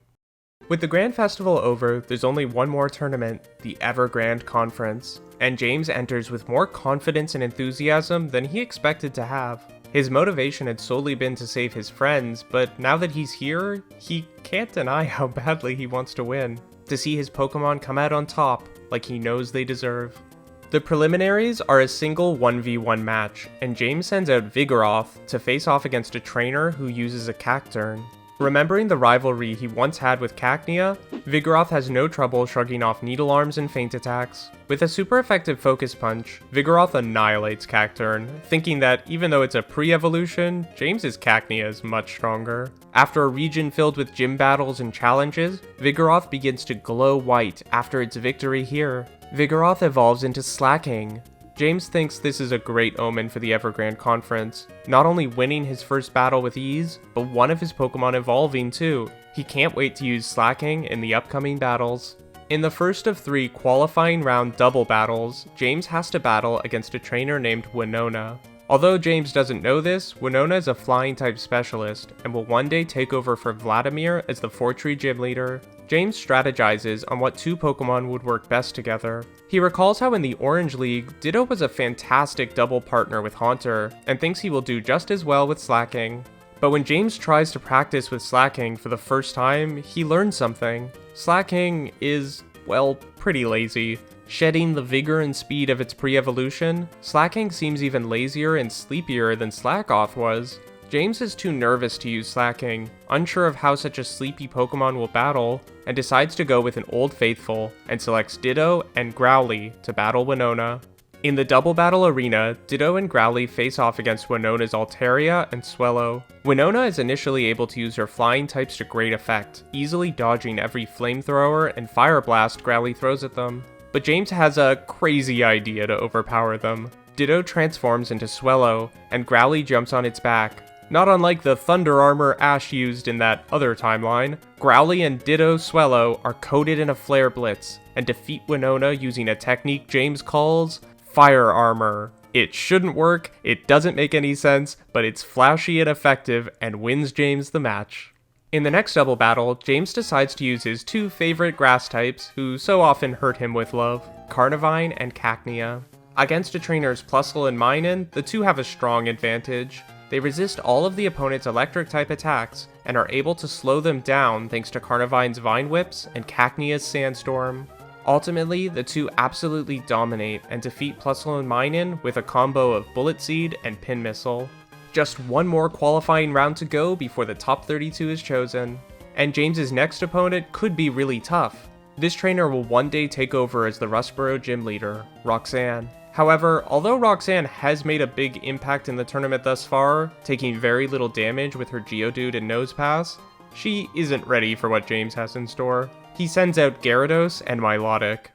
With the Grand Festival over, there's only one more tournament, the Evergrande Conference, and James enters with more confidence and enthusiasm than he expected to have. His motivation had solely been to save his friends, but now that he's here, he can't deny how badly he wants to win, to see his Pokemon come out on top like he knows they deserve. The preliminaries are a single 1v1 match, and James sends out Vigoroth to face off against a trainer who uses a Cacturne. Remembering the rivalry he once had with Cacnea, Vigoroth has no trouble shrugging off Needle Arms and Feint Attacks. With a super effective Focus Punch, Vigoroth annihilates Cacturne, thinking that even though it's a pre-evolution, James's Cacnea is much stronger. After a region filled with gym battles and challenges, Vigoroth begins to glow white after its victory here. Vigoroth evolves into Slacking. James thinks this is a great omen for the Evergrande Conference, not only winning his first battle with ease, but one of his Pokemon evolving too. He can't wait to use Slacking in the upcoming battles. In the first of 3 qualifying round double battles, James has to battle against a trainer named Winona. Although James doesn't know this, Winona is a flying type specialist and will one day take over for Vladimir as the Fortree gym leader. James strategizes on what 2 Pokemon would work best together. He recalls how in the Orange League, Ditto was a fantastic double partner with Haunter, and thinks he will do just as well with Slacking. But when James tries to practice with Slacking for the first time, he learns something. Slacking is, well, pretty lazy. Shedding the vigor and speed of its pre-evolution, Slacking seems even lazier and sleepier than Slackoth was. James is too nervous to use Slacking, unsure of how such a sleepy Pokemon will battle, and decides to go with an Old Faithful and selects Ditto and Growly to battle Winona. In the double battle arena, Ditto and Growly face off against Winona's Altaria and Swellow. Winona is initially able to use her flying types to great effect, easily dodging every Flamethrower and Fire Blast Growly throws at them. But James has a crazy idea to overpower them. Ditto transforms into Swellow, and Growly jumps on its back. Not unlike the Thunder Armor Ash used in that other timeline, Growly and Ditto Swellow are coated in a Flare Blitz, and defeat Winona using a technique James calls Fire Armor. It shouldn't work, it doesn't make any sense, but it's flashy and effective, and wins James the match. In the next double battle, James decides to use his 2 favorite grass types, who so often hurt him with love, Carnivine and Cacnea. Against a trainer's Plusle and Minun, the 2 have a strong advantage. They resist all of the opponent's electric-type attacks, and are able to slow them down thanks to Carnivine's Vine Whips and Cacnea's Sandstorm. Ultimately, the 2 absolutely dominate and defeat Plusle and Minun with a combo of Bullet Seed and Pin Missile. Just one more qualifying round to go before the top 32 is chosen, and James's next opponent could be really tough. This trainer will one day take over as the Rustboro gym leader, Roxanne. However, although Roxanne has made a big impact in the tournament thus far, taking very little damage with her Geodude and Nosepass, she isn't ready for what James has in store. He sends out Gyarados and Milotic.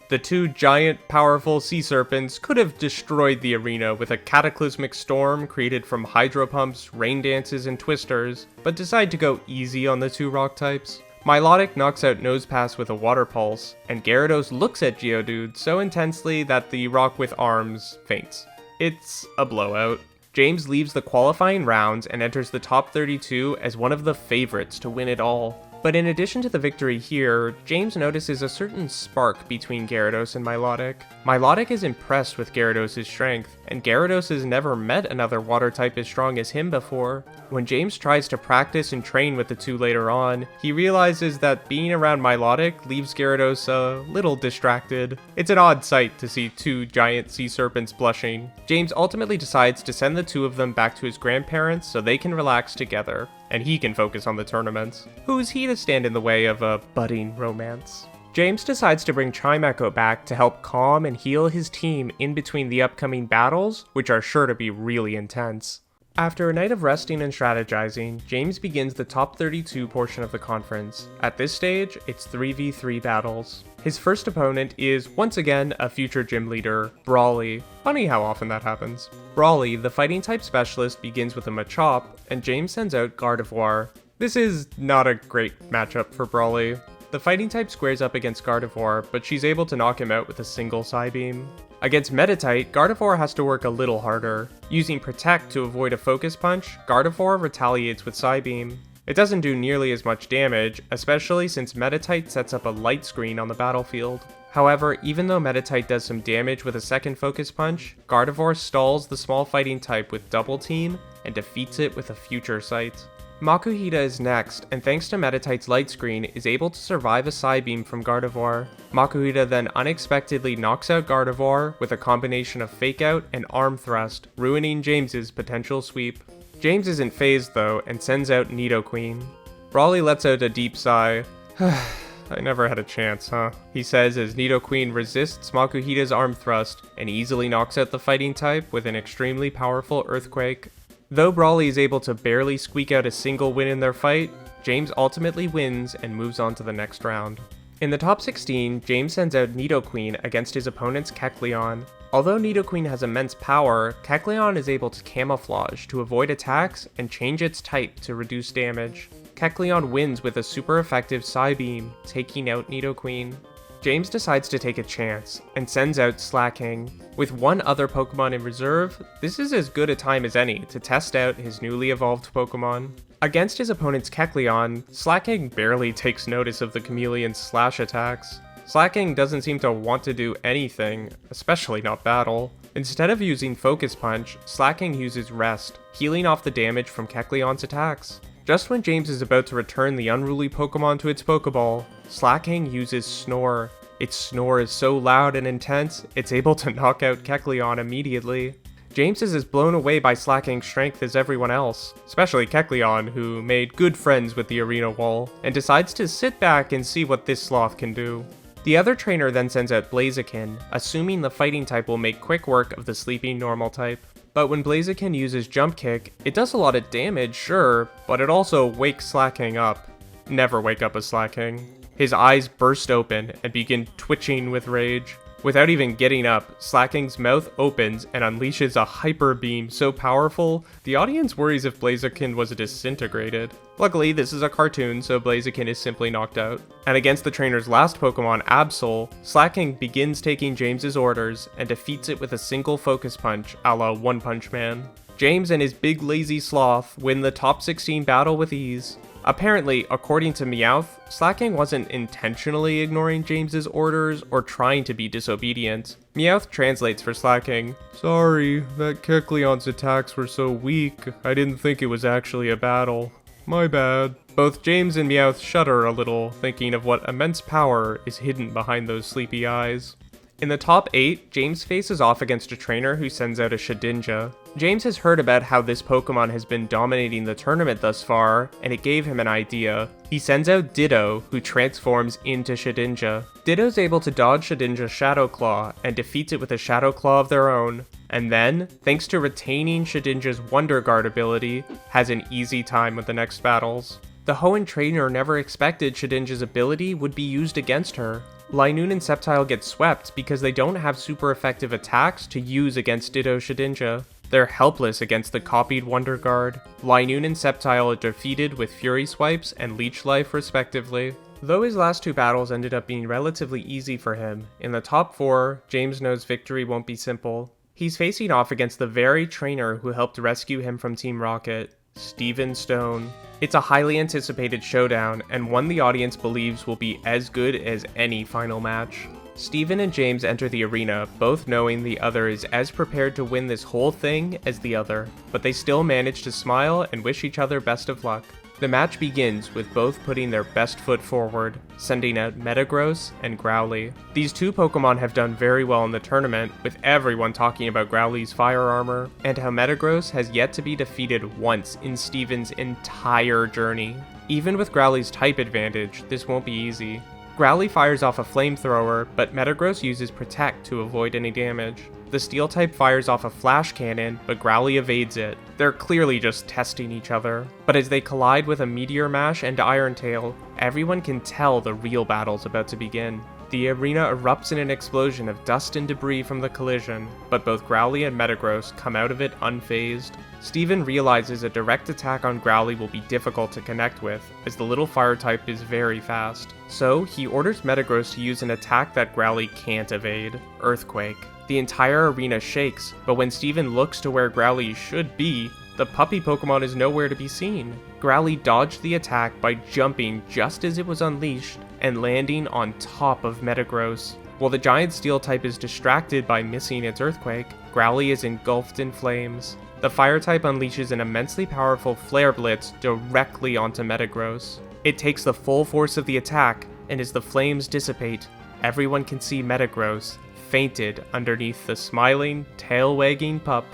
The 2 giant, powerful sea serpents could have destroyed the arena with a cataclysmic storm created from Hydro Pumps, Rain Dances, and Twisters, but decide to go easy on the 2 rock types. Milotic knocks out Nosepass with a Water Pulse, and Gyarados looks at Geodude so intensely that the rock with arms faints. It's a blowout. James leaves the qualifying rounds and enters the top 32 as one of the favorites to win it all. But in addition to the victory here, James notices a certain spark between Gyarados and Milotic. Milotic is impressed with Gyarados' strength, and Gyarados has never met another water type as strong as him before. When James tries to practice and train with the 2 later on, he realizes that being around Milotic leaves Gyarados a little distracted. It's an odd sight to see 2 giant sea serpents blushing. James ultimately decides to send the 2 of them back to his grandparents so they can relax together, and he can focus on the tournaments. Who is he to stand in the way of a budding romance? James decides to bring Chimecho back to help calm and heal his team in between the upcoming battles, which are sure to be really intense. After a night of resting and strategizing, James begins the top 32 portion of the conference. At this stage, it's 3v3 battles. His first opponent is, once again, a future gym leader, Brawly. Funny how often that happens. Brawly, the fighting type specialist, begins with a Machop, and James sends out Gardevoir. This is not a great matchup for Brawly. The fighting type squares up against Gardevoir, but she's able to knock him out with a single Psybeam. Against Meditite, Gardevoir has to work a little harder. Using Protect to avoid a Focus Punch, Gardevoir retaliates with Psybeam. It doesn't do nearly as much damage, especially since Meditite sets up a light screen on the battlefield. However, even though Meditite does some damage with a second Focus Punch, Gardevoir stalls the small fighting type with Double Team and defeats it with a Future Sight. Makuhita is next, and thanks to Meditite's light screen, is able to survive a Psybeam from Gardevoir. Makuhita then unexpectedly knocks out Gardevoir with a combination of Fake Out and Arm Thrust, ruining James's potential sweep. James isn't phased though, and sends out Nidoqueen. Brawly lets out a deep sigh. I never had a chance, huh? He says as Nidoqueen resists Makuhita's Arm Thrust and easily knocks out the fighting type with an extremely powerful Earthquake. Though Brawly is able to barely squeak out a single win in their fight, James ultimately wins and moves on to the next round. In the top 16, James sends out Nidoqueen against his opponent's Kecleon. Although Nidoqueen has immense power, Kecleon is able to camouflage to avoid attacks and change its type to reduce damage. Kecleon wins with a super effective Psybeam, taking out Nidoqueen. James decides to take a chance, and sends out Slaking. With one other Pokemon in reserve, this is as good a time as any to test out his newly evolved Pokemon. Against his opponent's Kecleon, Slaking barely takes notice of the Chameleon's slash attacks. Slaking doesn't seem to want to do anything, especially not battle. Instead of using Focus Punch, Slaking uses Rest, healing off the damage from Kecleon's attacks. Just when James is about to return the unruly Pokemon to its Pokeball, Slaking uses Snore. Its snore is so loud and intense, it's able to knock out Kecleon immediately. James is as blown away by Slaking's strength as everyone else, especially Kecleon, who made good friends with the arena wall, and decides to sit back and see what this sloth can do. The other trainer then sends out Blaziken, assuming the fighting type will make quick work of the sleeping normal type. But when Blaziken uses Jump Kick, it does a lot of damage, sure, but it also wakes Slaking up. Never wake up a Slaking. His eyes burst open and begin twitching with rage. Without even getting up, Slaking's mouth opens and unleashes a Hyper Beam so powerful, the audience worries if Blaziken was disintegrated. Luckily, this is a cartoon, so Blaziken is simply knocked out. And against the trainer's last Pokemon, Absol, Slaking begins taking James's orders and defeats it with a single Focus Punch a la One Punch Man. James and his big lazy sloth win the top 16 battle with ease. Apparently, according to Meowth, Slaking wasn't intentionally ignoring James's orders or trying to be disobedient. Meowth translates for Slaking, "Sorry, that Kecleon's attacks were so weak, I didn't think it was actually a battle. My bad." Both James and Meowth shudder a little, thinking of what immense power is hidden behind those sleepy eyes. In the top 8, James faces off against a trainer who sends out a Shedinja. James has heard about how this Pokemon has been dominating the tournament thus far, and it gave him an idea. He sends out Ditto, who transforms into Shedinja. Ditto's able to dodge Shedinja's Shadow Claw, and defeats it with a Shadow Claw of their own. And then, thanks to retaining Shedinja's Wonder Guard ability, has an easy time with the next battles. The Hoenn trainer never expected Shedinja's ability would be used against her. Linoone and Sceptile get swept because they don't have super effective attacks to use against Ditto Shedinja. They're helpless against the copied Wonder Guard. Linoone and Sceptile are defeated with Fury Swipes and Leech Life respectively. Though his last two battles ended up being relatively easy for him, in the top 4, James knows victory won't be simple. He's facing off against the very trainer who helped rescue him from Team Rocket, Steven Stone. It's a highly anticipated showdown, and one the audience believes will be as good as any final match. Steven and James enter the arena, both knowing the other is as prepared to win this whole thing as the other, but they still manage to smile and wish each other best of luck. The match begins with both putting their best foot forward, sending out Metagross and Growly. These two Pokemon have done very well in the tournament, with everyone talking about Growly's fire armor, and how Metagross has yet to be defeated once in Steven's entire journey. Even with Growly's type advantage, this won't be easy. Growly fires off a flamethrower, but Metagross uses Protect to avoid any damage. The Steel-type fires off a flash cannon, but Growly evades it. They're clearly just testing each other. But as they collide with a Meteor Mash and Iron Tail, everyone can tell the real battle's about to begin. The arena erupts in an explosion of dust and debris from the collision, but both Growly and Metagross come out of it unfazed. Steven realizes a direct attack on Growly will be difficult to connect with, as the little fire type is very fast. So, he orders Metagross to use an attack that Growly can't evade, Earthquake. The entire arena shakes, but when Steven looks to where Growly should be, the puppy Pokemon is nowhere to be seen. Growly dodged the attack by jumping just as it was unleashed and landing on top of Metagross. While the giant steel type is distracted by missing its Earthquake, Growly is engulfed in flames. The fire type unleashes an immensely powerful Flare Blitz directly onto Metagross. It takes the full force of the attack, and as the flames dissipate, everyone can see Metagross fainted underneath the smiling, tail-wagging pup.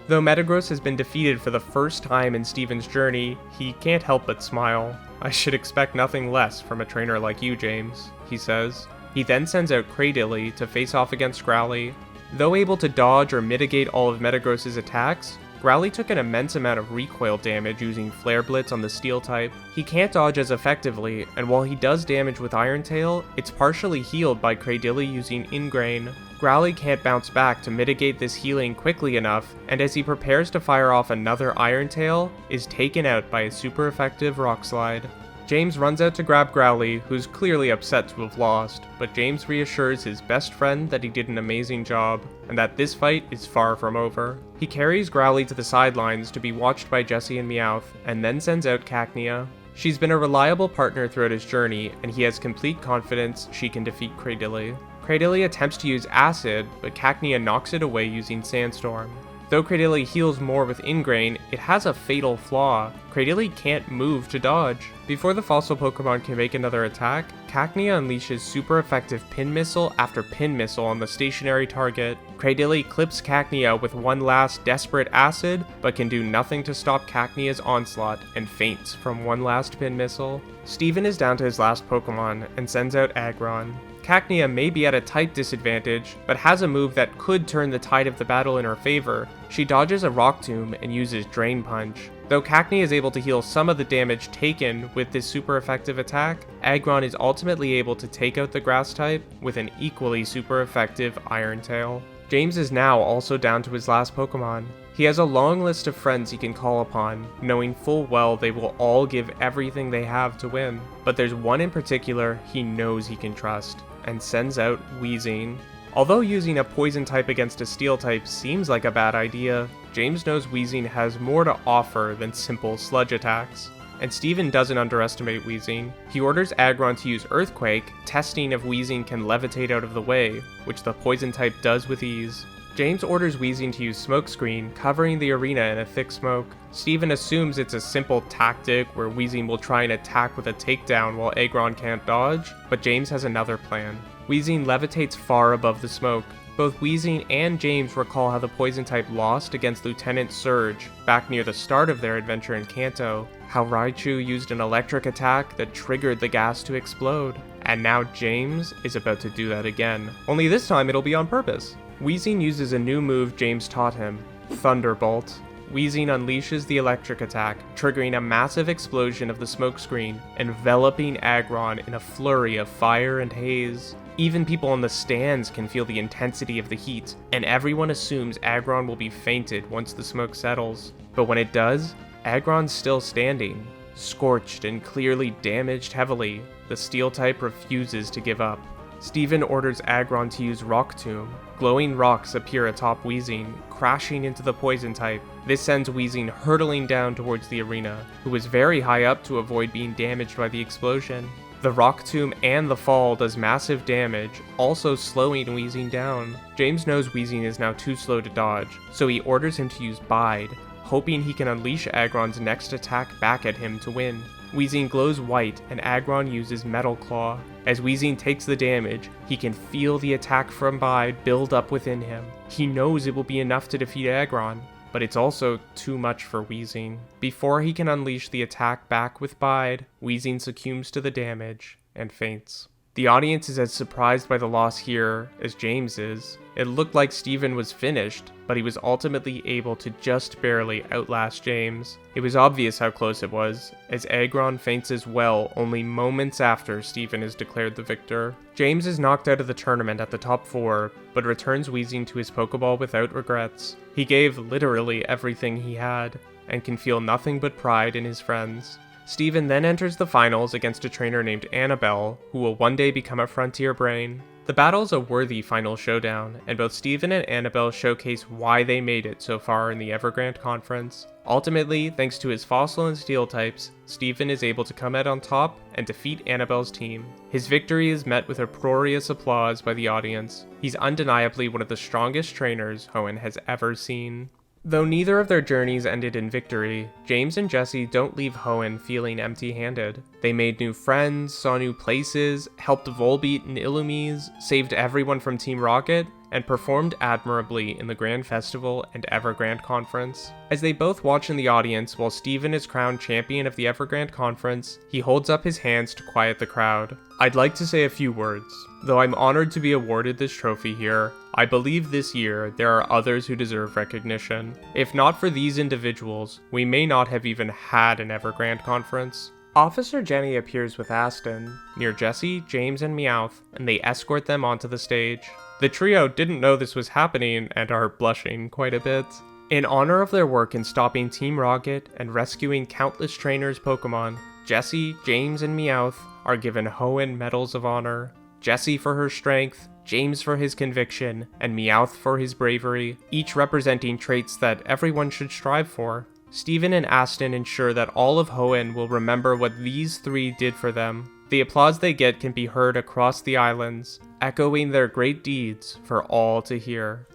Though Metagross has been defeated for the first time in Steven's journey, he can't help but smile. "I should expect nothing less from a trainer like you, James," he says. He then sends out Cradily to face off against Growly. Though able to dodge or mitigate all of Metagross's attacks, Growly took an immense amount of recoil damage using Flare Blitz on the Steel type. He can't dodge as effectively, and while he does damage with Iron Tail, it's partially healed by Cradily using Ingrain. Growly can't bounce back to mitigate this healing quickly enough, and as he prepares to fire off another Iron Tail, is taken out by a super effective Rock Slide. James runs out to grab Growly, who's clearly upset to have lost, but James reassures his best friend that he did an amazing job, and that this fight is far from over. He carries Growly to the sidelines to be watched by Jessie and Meowth, and then sends out Cacnea. She's been a reliable partner throughout his journey, and he has complete confidence she can defeat Cradily. Cradily attempts to use Acid, but Cacnea knocks it away using Sandstorm. Though Cradily heals more with Ingrain, it has a fatal flaw. Cradily can't move to dodge. Before the fossil Pokemon can make another attack, Cacnea unleashes super effective Pin Missile after Pin Missile on the stationary target. Cradily clips Cacnea with one last desperate Acid, but can do nothing to stop Cacnea's onslaught and faints from one last Pin Missile. Steven is down to his last Pokemon and sends out Aggron. Cacnea may be at a type disadvantage, but has a move that could turn the tide of the battle in her favor. She dodges a Rock Tomb and uses Drain Punch. Though Cacnea is able to heal some of the damage taken with this super effective attack, Aggron is ultimately able to take out the Grass type with an equally super effective Iron Tail. James is now also down to his last Pokemon. He has a long list of friends he can call upon, knowing full well they will all give everything they have to win. But there's one in particular he knows he can trust, and sends out Weezing. Although using a poison type against a steel type seems like a bad idea, James knows Weezing has more to offer than simple sludge attacks. And Steven doesn't underestimate Weezing. He orders Aggron to use Earthquake, testing if Weezing can levitate out of the way, which the poison type does with ease. James orders Weezing to use Smokescreen, covering the arena in a thick smoke. Steven assumes it's a simple tactic where Weezing will try and attack with a takedown while Aggron can't dodge, but James has another plan. Weezing levitates far above the smoke. Both Weezing and James recall how the poison type lost against Lieutenant Surge back near the start of their adventure in Kanto, how Raichu used an electric attack that triggered the gas to explode. And now James is about to do that again, only this time it'll be on purpose. Weezing uses a new move James taught him, Thunderbolt. Weezing unleashes the electric attack, triggering a massive explosion of the smokescreen, enveloping Aggron in a flurry of fire and haze. Even people in the stands can feel the intensity of the heat, and everyone assumes Aggron will be fainted once the smoke settles. But when it does, Aggron's still standing. Scorched and clearly damaged heavily, the steel type refuses to give up. Steven orders Aggron to use Rock Tomb. Glowing rocks appear atop Weezing, crashing into the poison type. This sends Weezing hurtling down towards the arena, who is very high up to avoid being damaged by the explosion. The Rock Tomb and the fall does massive damage, also slowing Weezing down. James knows Weezing is now too slow to dodge, so he orders him to use Bide, hoping he can unleash Aggron's next attack back at him to win. Weezing glows white and Aggron uses Metal Claw. As Weezing takes the damage, he can feel the attack from Bide build up within him. He knows it will be enough to defeat Aggron, but it's also too much for Weezing. Before he can unleash the attack back with Bide, Weezing succumbs to the damage and faints. The audience is as surprised by the loss here as James is. It looked like Steven was finished, but he was ultimately able to just barely outlast James. It was obvious how close it was, as Evergrande faints as well only moments after Steven is declared the victor. James is knocked out of the tournament at the top 4, but returns wheezing to his Pokeball without regrets. He gave literally everything he had, and can feel nothing but pride in his friends. Steven then enters the finals against a trainer named Annabelle, who will one day become a Frontier Brain. The battle is a worthy final showdown, and both Steven and Annabelle showcase why they made it so far in the Evergrande Conference. Ultimately, thanks to his Fossil and Steel types, Steven is able to come out on top and defeat Annabelle's team. His victory is met with uproarious applause by the audience. He's undeniably one of the strongest trainers Hoenn has ever seen. Though neither of their journeys ended in victory, James and Jessie don't leave Hoenn feeling empty-handed. They made new friends, saw new places, helped Volbeat and Illumise, saved everyone from Team Rocket, and performed admirably in the Grand Festival and Evergrande Conference. As they both watch in the audience while Steven is crowned champion of the Evergrande Conference, he holds up his hands to quiet the crowd. I'd like to say a few words. Though I'm honored to be awarded this trophy here, I believe this year there are others who deserve recognition. If not for these individuals, we may not have even had an Evergrande Conference. Officer Jenny appears with Aston, near Jessie, James, and Meowth, and they escort them onto the stage. The trio didn't know this was happening and are blushing quite a bit. In honor of their work in stopping Team Rocket and rescuing countless trainers' Pokemon, Jessie, James, and Meowth are given Hoenn Medals of Honor. Jessie for her strength, James for his conviction, and Meowth for his bravery, each representing traits that everyone should strive for. Steven and Aston ensure that all of Hoenn will remember what these three did for them. The applause they get can be heard across the islands, echoing their great deeds for all to hear.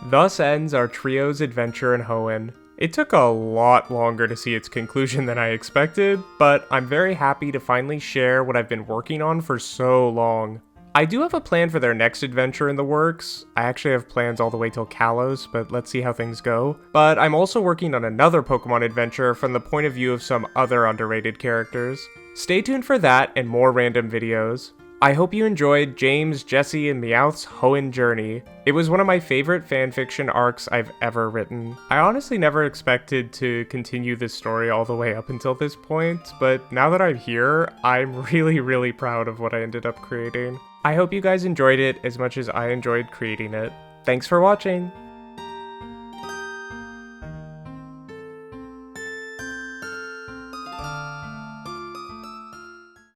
Thus ends our trio's adventure in Hoenn. It took a lot longer to see its conclusion than I expected, but I'm very happy to finally share what I've been working on for so long. I do have a plan for their next adventure in the works. I actually have plans all the way till Kalos, but let's see how things go. But I'm also working on another Pokemon adventure from the point of view of some other underrated characters. Stay tuned for that and more random videos. I hope you enjoyed James, Jessie, and Meowth's Hoenn journey. It was one of my favorite fanfiction arcs I've ever written. I honestly never expected to continue this story all the way up until this point, but now that I'm here, I'm really proud of what I ended up creating. I hope you guys enjoyed it as much as I enjoyed creating it. Thanks for watching!